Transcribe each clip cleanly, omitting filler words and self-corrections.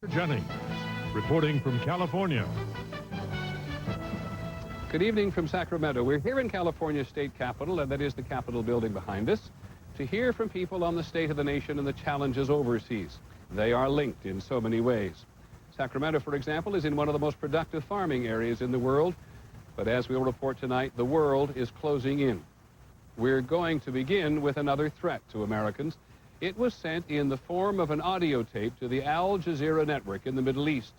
Jennings, reporting from California. Good evening from Sacramento. We're here in California's state capitol, and that is the Capitol building behind us, to hear from people on the state of the nation and the challenges overseas. They are linked in so many ways. Sacramento, for example, is in one of the most productive farming areas in the world, but as we will report tonight, the world is closing in. We're going to begin with another threat to Americans. It was sent in the form of an audio tape to the Al Jazeera network in the Middle East,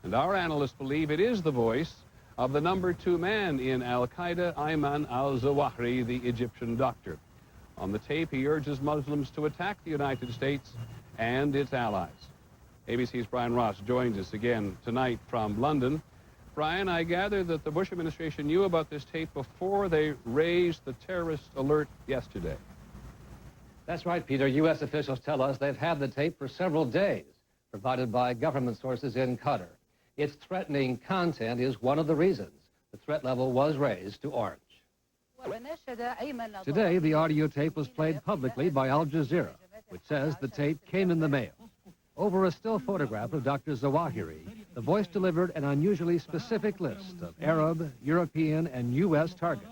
and our analysts believe it is the voice of the #2 man in Al-Qaeda, Ayman Al-Zawahiri, the Egyptian doctor. On the tape, he urges Muslims to attack the United States and its allies. ABC's Brian Ross joins us again tonight from London. Brian, I gather that the Bush administration knew about this tape before they raised the terrorist alert yesterday. That's right, Peter. U.S. officials tell us they've had the tape for several days, provided by government sources in Qatar. Its threatening content is one of the reasons the threat level was raised to orange. Today, the audio tape was played publicly by Al Jazeera, which says the tape came in the mail. Over a still photograph of Dr. Zawahiri, the voice delivered an unusually specific list of Arab, European, and U.S. targets,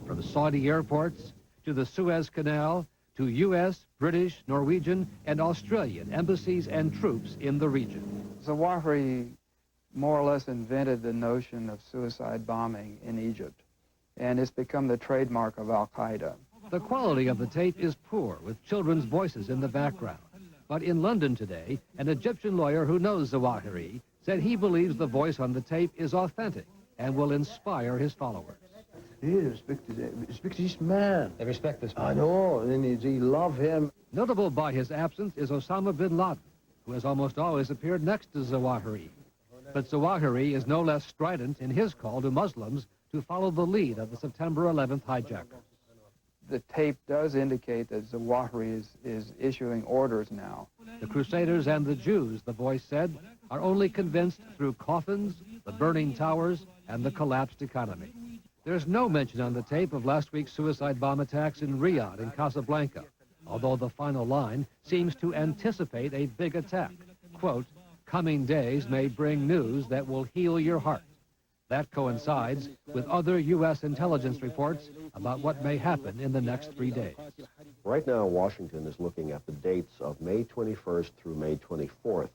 from Saudi airports to the Suez Canal to U.S., British, Norwegian, and Australian embassies and troops in the region. Zawahiri more or less invented the notion of suicide bombing in Egypt, and it's become the trademark of Al-Qaeda. The quality of the tape is poor, with children's voices in the background. But in London today, an Egyptian lawyer who knows Zawahiri said he believes the voice on the tape is authentic and will inspire his followers. They respect this man. They respect this man. I know, and they love him. Notable by his absence is Osama bin Laden, who has almost always appeared next to Zawahiri. But Zawahiri is no less strident in his call to Muslims to follow the lead of the September 11th hijackers. The tape does indicate that Zawahiri is issuing orders now. The Crusaders and the Jews, the voice said, are only convinced through coffins, the burning towers, and the collapsed economy. There's no mention on the tape of last week's suicide bomb attacks in Riyadh and Casablanca, although the final line seems to anticipate a big attack. Quote, "Coming days may bring news that will heal your heart." That coincides with other U.S. intelligence reports about what may happen in the next 3 days. Right now, Washington is looking at the dates of May 21st through May 24th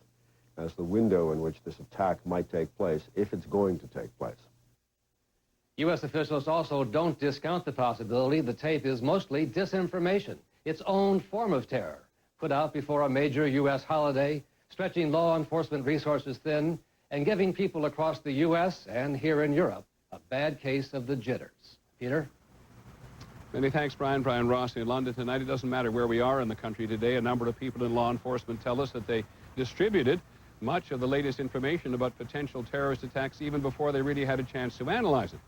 as the window in which this attack might take place, if it's going to take place. U.S. officials also don't discount the possibility the tape is mostly disinformation, its own form of terror, put out before a major U.S. holiday, stretching law enforcement resources thin, and giving people across the U.S. and here in Europe a bad case of the jitters. Peter? Many thanks, Brian. Brian Ross in London tonight. It doesn't matter where we are in the country today. A number of people in law enforcement tell us that they distributed much of the latest information about potential terrorist attacks even before they really had a chance to analyze it.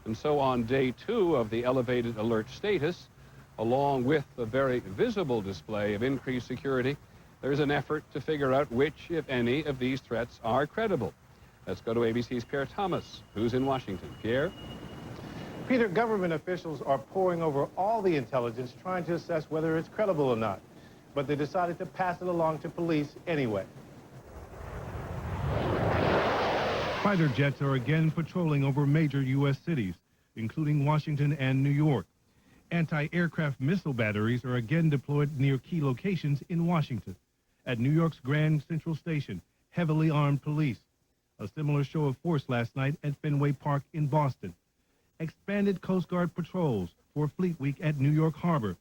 And so on day 2 of the elevated alert status, along with the very visible display of increased security, there's an effort to figure out which, if any, of these threats are credible. Let's go to ABC's Pierre Thomas, who's in Washington. Pierre? Peter, government officials are poring over all the intelligence, trying to assess whether it's credible or not. But they decided to pass it along to police anyway. Fighter jets are again patrolling over major U.S. cities, including Washington and New York. Anti-aircraft missile batteries are again deployed near key locations in Washington. At New York's Grand Central Station, heavily armed police. A similar show of force last night at Fenway Park in Boston. Expanded Coast Guard patrols for Fleet Week at New York Harbor.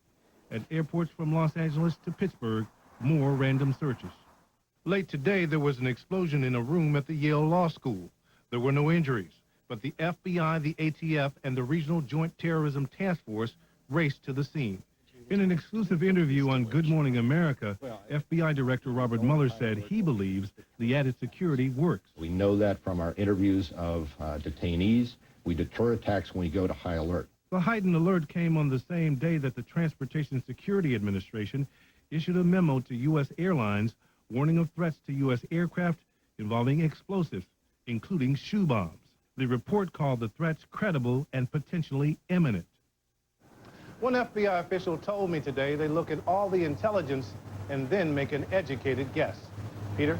At airports from Los Angeles to Pittsburgh, more random searches. Late today, there was an explosion in a room at the Yale Law School. There were no injuries, but the FBI, the ATF, and the Regional Joint Terrorism Task Force raced to the scene. In an exclusive interview on Good Morning America, FBI Director Robert Mueller said he believes the added security works. We know that from our interviews of detainees. We deter attacks when we go to high alert. The heightened alert came on the same day that the Transportation Security Administration issued a memo to U.S. airlines warning of threats to U.S. aircraft involving explosives, including shoe bombs. The report called the threats credible and potentially imminent. One FBI official told me today they look at all the intelligence and then make an educated guess. Peter?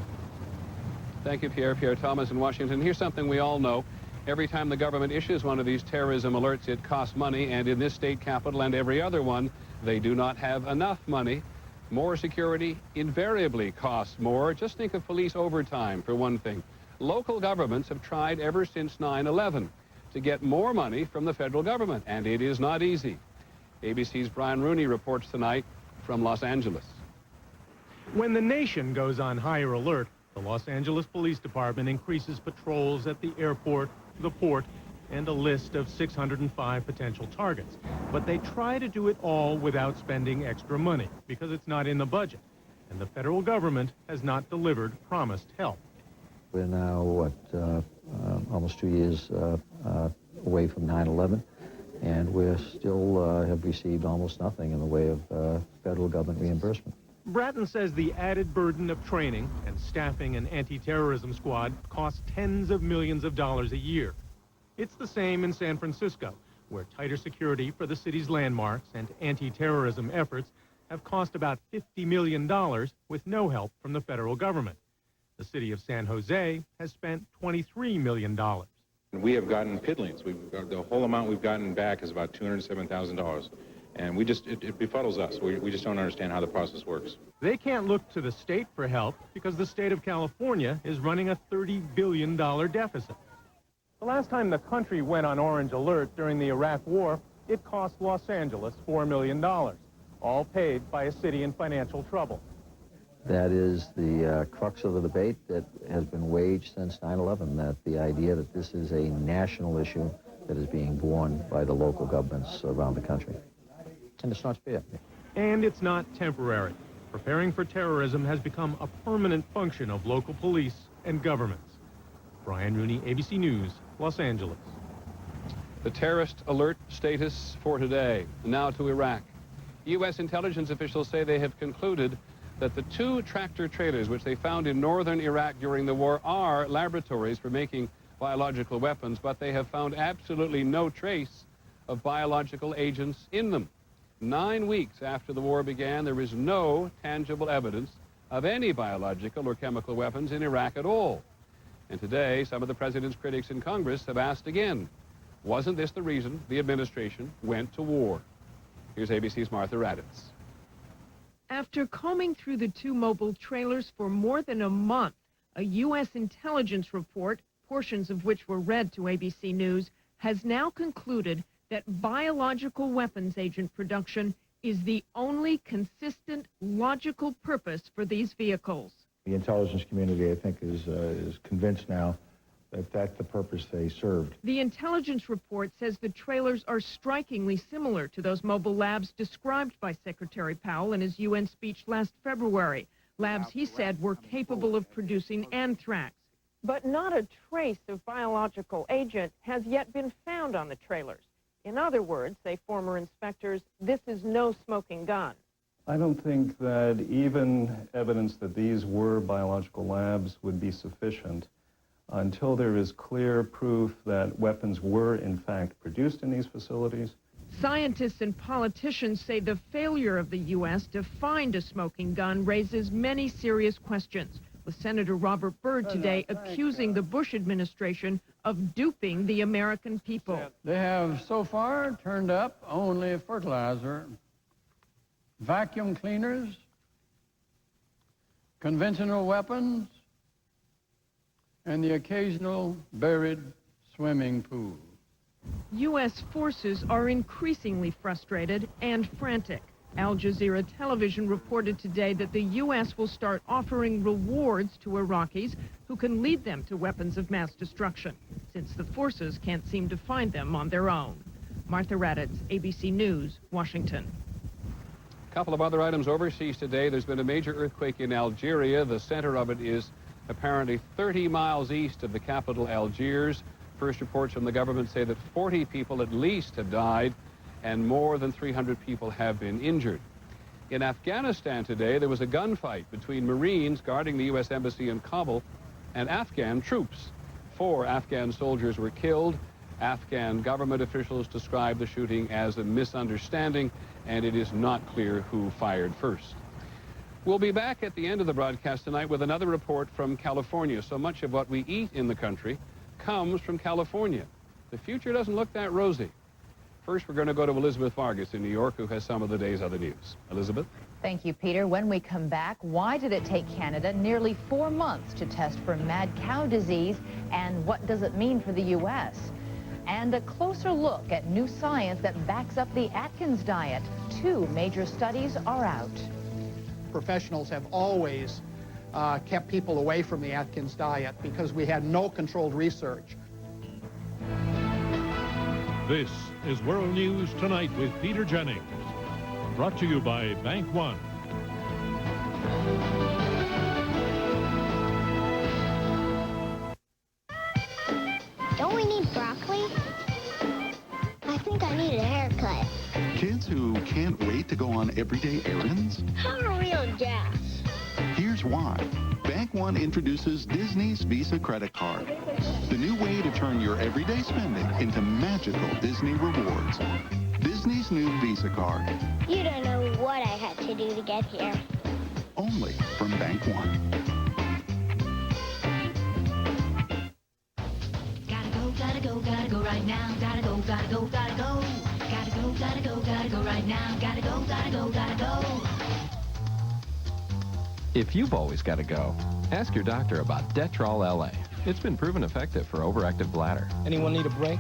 Thank you, Pierre. Pierre Thomas in Washington. Here's something we all know. Every time the government issues one of these terrorism alerts, it costs money, and in this state capital and every other one, they do not have enough money. More security invariably costs more. Just think of police overtime, for one thing. Local governments have tried ever since 9/11 to get more money from the federal government, and it is not easy. ABC's Brian Rooney reports tonight from Los Angeles. When the nation goes on higher alert, the Los Angeles Police Department increases patrols at the airport, the port, and a list of 605 potential targets. But they try to do it all without spending extra money because it's not in the budget. And the federal government has not delivered promised help. We're now, almost 2 years away from 9/11, and we're still have received almost nothing in the way of federal government reimbursement. Bratton says the added burden of training and staffing an anti-terrorism squad costs tens of millions of dollars a year. It's the same in San Francisco, where tighter security for the city's landmarks and anti-terrorism efforts have cost about $50 million with no help from the federal government. The city of San Jose has spent $23 million. We have gotten piddlings. The whole amount we've gotten back is about $207,000. And it befuddles us. We just don't understand how the process works. They can't look to the state for help because the state of California is running a $30 billion deficit. The last time the country went on orange alert during the Iraq War, it cost Los Angeles $4 million, all paid by a city in financial trouble. That is the crux of the debate that has been waged since 9/11, that the idea that this is a national issue that is being borne by the local governments around the country. And it's not fair. And it's not temporary. Preparing for terrorism has become a permanent function of local police and governments. Brian Rooney, ABC News, Los Angeles. The terrorist alert status for today. Now to Iraq. U.S. intelligence officials say they have concluded that the 2 tractor trailers which they found in northern Iraq during the war are laboratories for making biological weapons, but they have found absolutely no trace of biological agents in them. 9 weeks after the war began, there is no tangible evidence of any biological or chemical weapons in Iraq at all. And today, some of the president's critics in Congress have asked again, wasn't this the reason the administration went to war? Here's ABC's Martha Raddatz. After combing through the 2 mobile trailers for more than a month, a U.S. intelligence report, portions of which were read to ABC News, has now concluded that biological weapons agent production is the only consistent, logical purpose for these vehicles. The intelligence community, I think, is convinced now that that's the purpose they served. The intelligence report says the trailers are strikingly similar to those mobile labs described by Secretary Powell in his UN speech last February. Labs, he said, were capable of producing anthrax. But not a trace of biological agent has yet been found on the trailers. In other words, say former inspectors, this is no smoking gun. I don't think that even evidence that these were biological labs would be sufficient until there is clear proof that weapons were, in fact, produced in these facilities. Scientists and politicians say the failure of the U.S. to find a smoking gun raises many serious questions, with Senator Robert Byrd today accusing the Bush administration of duping the American people. They have so far turned up only fertilizer, vacuum cleaners, conventional weapons, and the occasional buried swimming pool. U.S. forces are increasingly frustrated and frantic. Al Jazeera television reported today that the U.S. will start offering rewards to Iraqis who can lead them to weapons of mass destruction, since the forces can't seem to find them on their own. Martha Raddatz, ABC News, Washington. A couple of other items overseas today. There's been a major earthquake in Algeria. The center of it is apparently 30 miles east of the capital, Algiers. First reports from the government say that 40 people at least have died and more than 300 people have been injured. In Afghanistan today, there was a gunfight between Marines guarding the U.S. Embassy in Kabul and Afghan troops. 4 Afghan soldiers were killed. Afghan government officials described the shooting as a misunderstanding, and it is not clear who fired first. We'll be back at the end of the broadcast tonight with another report from California. So much of what we eat in the country comes from California. The future doesn't look that rosy. First, we're going to go to Elizabeth Vargas in New York, who has some of the day's other news. Elizabeth? Thank you, Peter. When we come back, why did it take Canada nearly 4 months to test for mad cow disease, and what does it mean for the U.S.? And a closer look at new science that backs up the Atkins diet. 2 major studies are out. Professionals have always kept people away from the Atkins diet because we had no controlled research. This is World News Tonight with Peter Jennings. Brought to you by Bank One. Don't we need broccoli? I think I need a haircut. Kids who can't wait to go on everyday errands? How are we on gas? Here's why. Bank One introduces Disney's Visa credit card. The new way to turn your everyday spending into magical Disney rewards. Disney's new Visa card. You don't know what I had to do to get here. Only from Bank One. Gotta go right now. Gotta go. Gotta go right now. Gotta go. If you've always got to go, ask your doctor about Detrol LA. It's been proven effective for overactive bladder. Anyone need a break?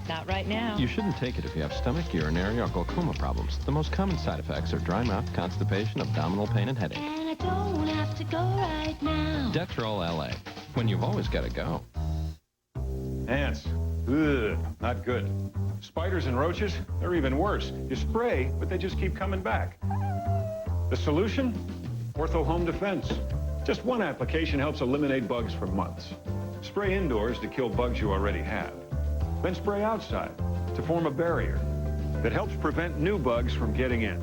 Not right now. You shouldn't take it if you have stomach, urinary, or glaucoma problems. The most common side effects are dry mouth, constipation, abdominal pain, and headache. And I don't have to go right now. Detrol LA. When you've always got to go. Ants. Ugh, not good. Spiders and roaches, they're even worse. You spray, but they just keep coming back. The solution? Ortho Home Defense. Just one application helps eliminate bugs for months. Spray indoors to kill bugs you already have. Then spray outside to form a barrier that helps prevent new bugs from getting in.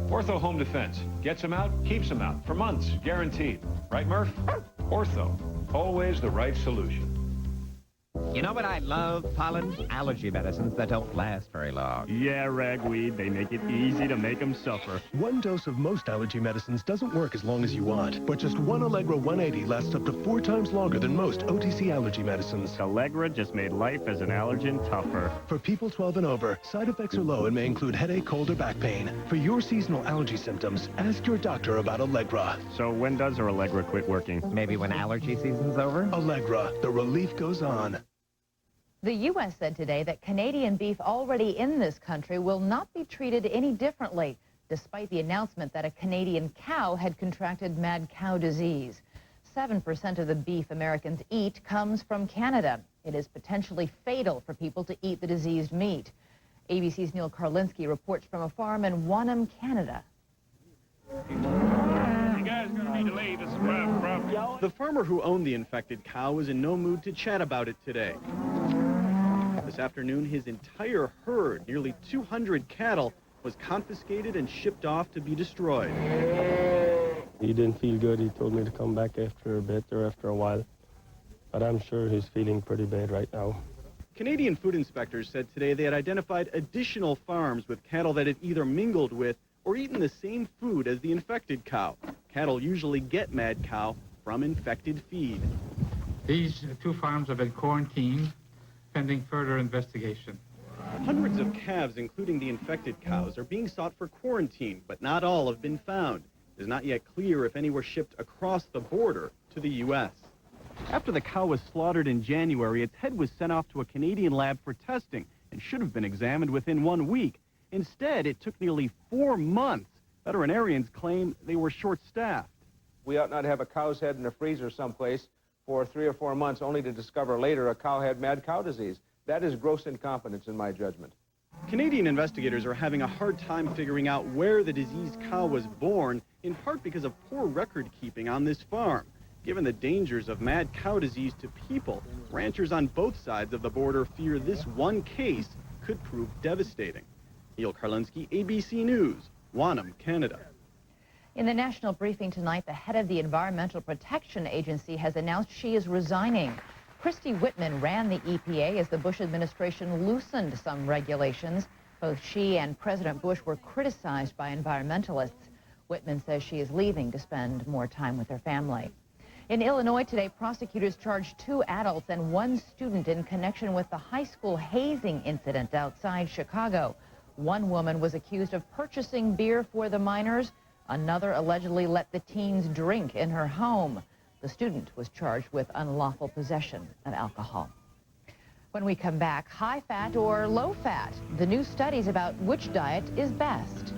Ortho Home Defense gets them out, keeps them out for months, guaranteed. Right, Murph? Ortho, always the right solution. You know what I love, Pollen? Allergy medicines that don't last very long. Yeah, ragweed. They make it easy to make them suffer. One dose of most allergy medicines doesn't work as long as you want, but just one Allegra 180 lasts up to 4 times longer than most OTC allergy medicines. Allegra just made life as an allergen tougher. For people 12 and over, side effects are low and may include headache, cold, or back pain. For your seasonal allergy symptoms, ask your doctor about Allegra. So when does our Allegra quit working? Maybe when allergy season's over? Allegra, the relief goes on. The U.S. said today that Canadian beef already in this country will not be treated any differently, despite the announcement that a Canadian cow had contracted mad cow disease. 7% of the beef Americans eat comes from Canada. It is potentially fatal for people to eat the diseased meat. ABC's Neil Karlinski reports from a farm in Wanham, Canada. You guys are going to need to leave. This is private property. The farmer who owned the infected cow was in no mood to chat about it today. This afternoon, his entire herd, nearly 200 cattle, was confiscated and shipped off to be destroyed. He didn't feel good. He told me to come back after a bit or after a while. But I'm sure he's feeling pretty bad right now. Canadian food inspectors said today they had identified additional farms with cattle that had either mingled with or eaten the same food as the infected cow. Cattle usually get mad cow from infected feed. These 2 farms have been quarantined pending further investigation. Hundreds of calves, including the infected cows, are being sought for quarantine, but not all have been found. It is not yet clear if any were shipped across the border to the U.S. After the cow was slaughtered in January, its head was sent off to a Canadian lab for testing and should have been examined within 1 week. Instead, it took nearly 4 months. Veterinarians claim they were short-staffed. We ought not have a cow's head in a freezer someplace for 3 or 4 months only to discover later a cow had mad cow disease. That is gross incompetence in my judgment. Canadian investigators are having a hard time figuring out where the diseased cow was born, in part because of poor record keeping on this farm. Given the dangers of mad cow disease to people, ranchers on both sides of the border fear this one case could prove devastating. Neil Karlinski, ABC News, Wanham, Canada. In the national briefing tonight, the head of the Environmental Protection Agency has announced she is resigning. Christy Whitman ran the EPA as the Bush administration loosened some regulations. Both she and President Bush were criticized by environmentalists. Whitman says she is leaving to spend more time with her family. In Illinois today, prosecutors charged 2 adults and 1 student in connection with the high school hazing incident outside Chicago. One woman was accused of purchasing beer for the minors. Another allegedly let the teens drink in her home. The student was charged with unlawful possession of alcohol. When we come back, high fat or low fat, the new studies about which diet is best.